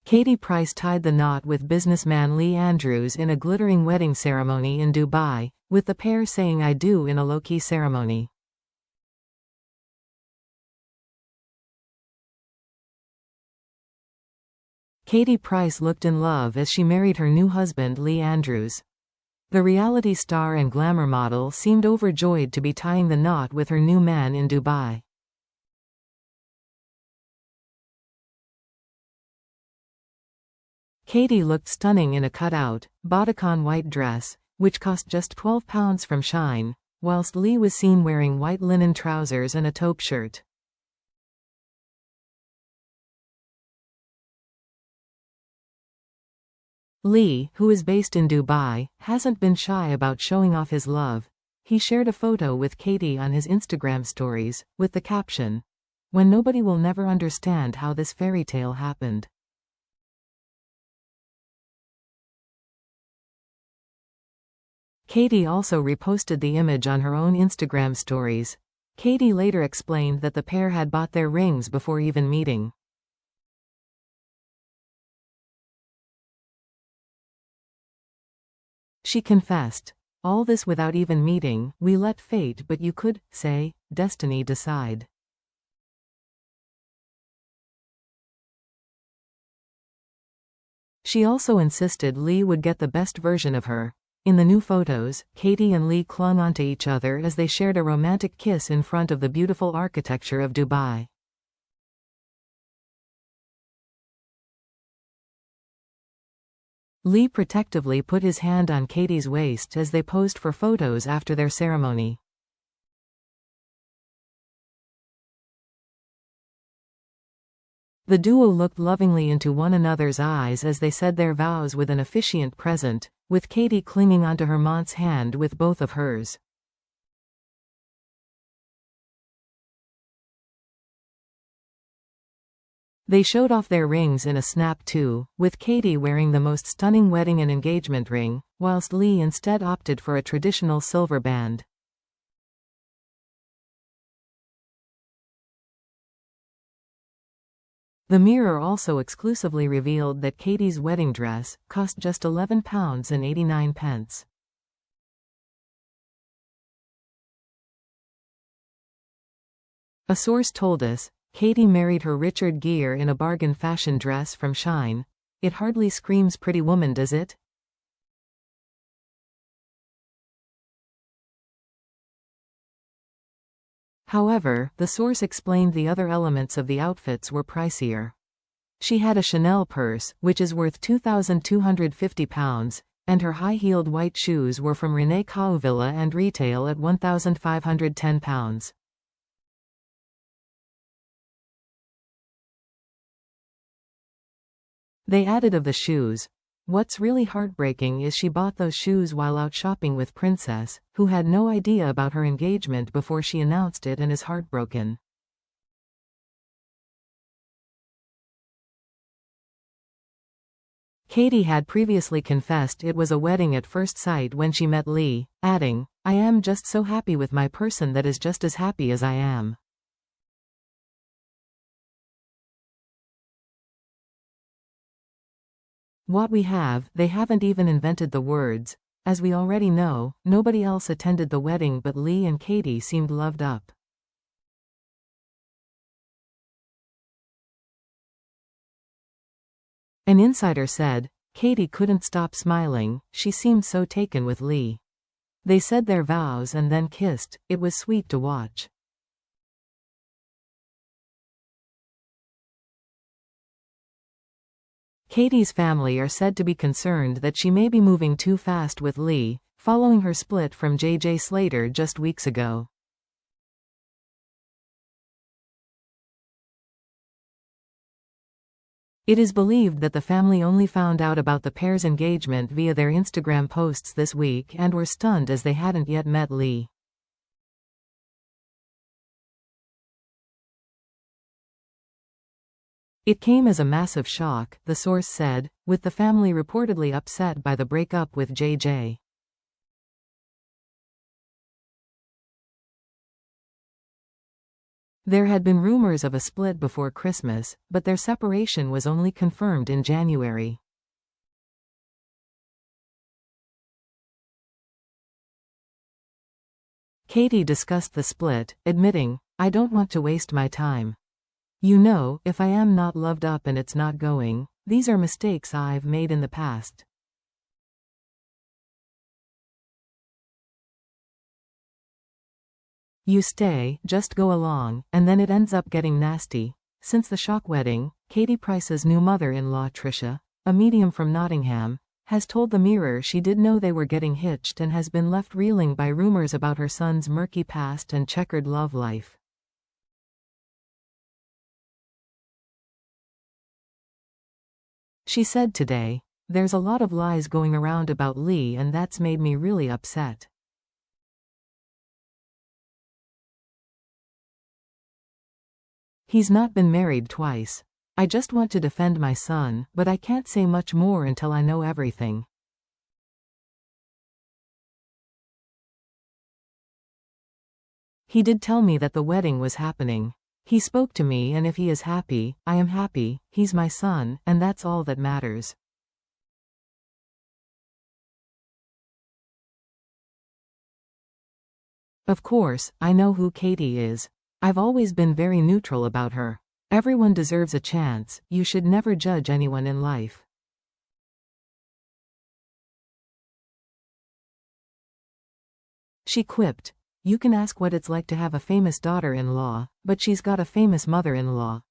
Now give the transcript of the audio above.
Katie Price tied the knot with businessman Lee Andrews in a glittering wedding ceremony in Dubai, with the pair saying "I do" in a low-key ceremony. Katie Price looked in love as she married her new husband Lee Andrews. The reality star and glamour model seemed overjoyed to be tying the knot with her new man in Dubai. Katie looked stunning in a cut-out, bodycon white dress, which cost just £12 from Shein, whilst Lee was seen wearing white linen trousers and a taupe shirt. Lee, who is based in Dubai, hasn't been shy about showing off his love. He shared a photo with Katie on his Instagram stories, with the caption, "When nobody will never understand how this fairy tale happened." Katie also reposted the image on her own Instagram stories. Katie later explained that the pair had bought their rings before even meeting. She confessed, "All this without even meeting, we let fate, but you could say, destiny decide." She also insisted Lee would get the best version of her. In the new photos, Katie and Lee clung onto each other as they shared a romantic kiss in front of the beautiful architecture of Dubai. Lee protectively put his hand on Katie's waist as they posed for photos after their ceremony. The duo looked lovingly into one another's eyes as they said their vows with an officiant present, with Katie clinging onto her mont's hand with both of hers. They showed off their rings in a snap too, with Katie wearing the most stunning wedding and engagement ring, whilst Lee instead opted for a traditional silver band. The Mirror also exclusively revealed that Katie's wedding dress cost just £11.89. A source told us, Katie married her Richard Gere in a bargain fashion dress from Shein. It hardly screams Pretty Woman, does it? However, the source explained the other elements of the outfits were pricier. She had a Chanel purse, which is worth £2,250, and her high-heeled white shoes were from René Caovilla and retail at £1,510. They added of the shoes, "What's really heartbreaking is she bought those shoes while out shopping with Princess, who had no idea about her engagement before she announced it and is heartbroken." Katie had previously confessed it was a wedding at first sight when she met Lee, adding, "I am just so happy with my person that is just as happy as I am." What we have, they haven't even invented the words. As we already know, nobody else attended the wedding but Lee and Katie seemed loved up. An insider said, "Katie couldn't stop smiling, she seemed so taken with Lee. They said their vows and then kissed, it was sweet to watch." Katie's family are said to be concerned that she may be moving too fast with Lee, following her split from JJ Slater just weeks ago. It is believed that the family only found out about the pair's engagement via their Instagram posts this week and were stunned as they hadn't yet met Lee. It came as a massive shock, the source said, with the family reportedly upset by the breakup with JJ. There had been rumors of a split before Christmas, but their separation was only confirmed in January. Katie discussed the split, admitting, "I don't want to waste my time. You know, if I am not loved up and it's not going, these are mistakes I've made in the past." You stay, just go along, and then it ends up getting nasty. Since the shock wedding, Katie Price's new mother-in-law Trisha, a medium from Nottingham, has told the Mirror she did know they were getting hitched and has been left reeling by rumors about her son's murky past and checkered love life. She said today, "There's a lot of lies going around about Lee and that's made me really upset. He's not been married twice. I just want to defend my son, but I can't say much more until I know everything." He did tell me that the wedding was happening. He spoke to me and if he is happy, I am happy, he's my son, and that's all that matters. Of course, I know who Katie is. I've always been very neutral about her. Everyone deserves a chance, you should never judge anyone in life. She quipped, "You can ask what it's like to have a famous daughter-in-law, but she's got a famous mother-in-law."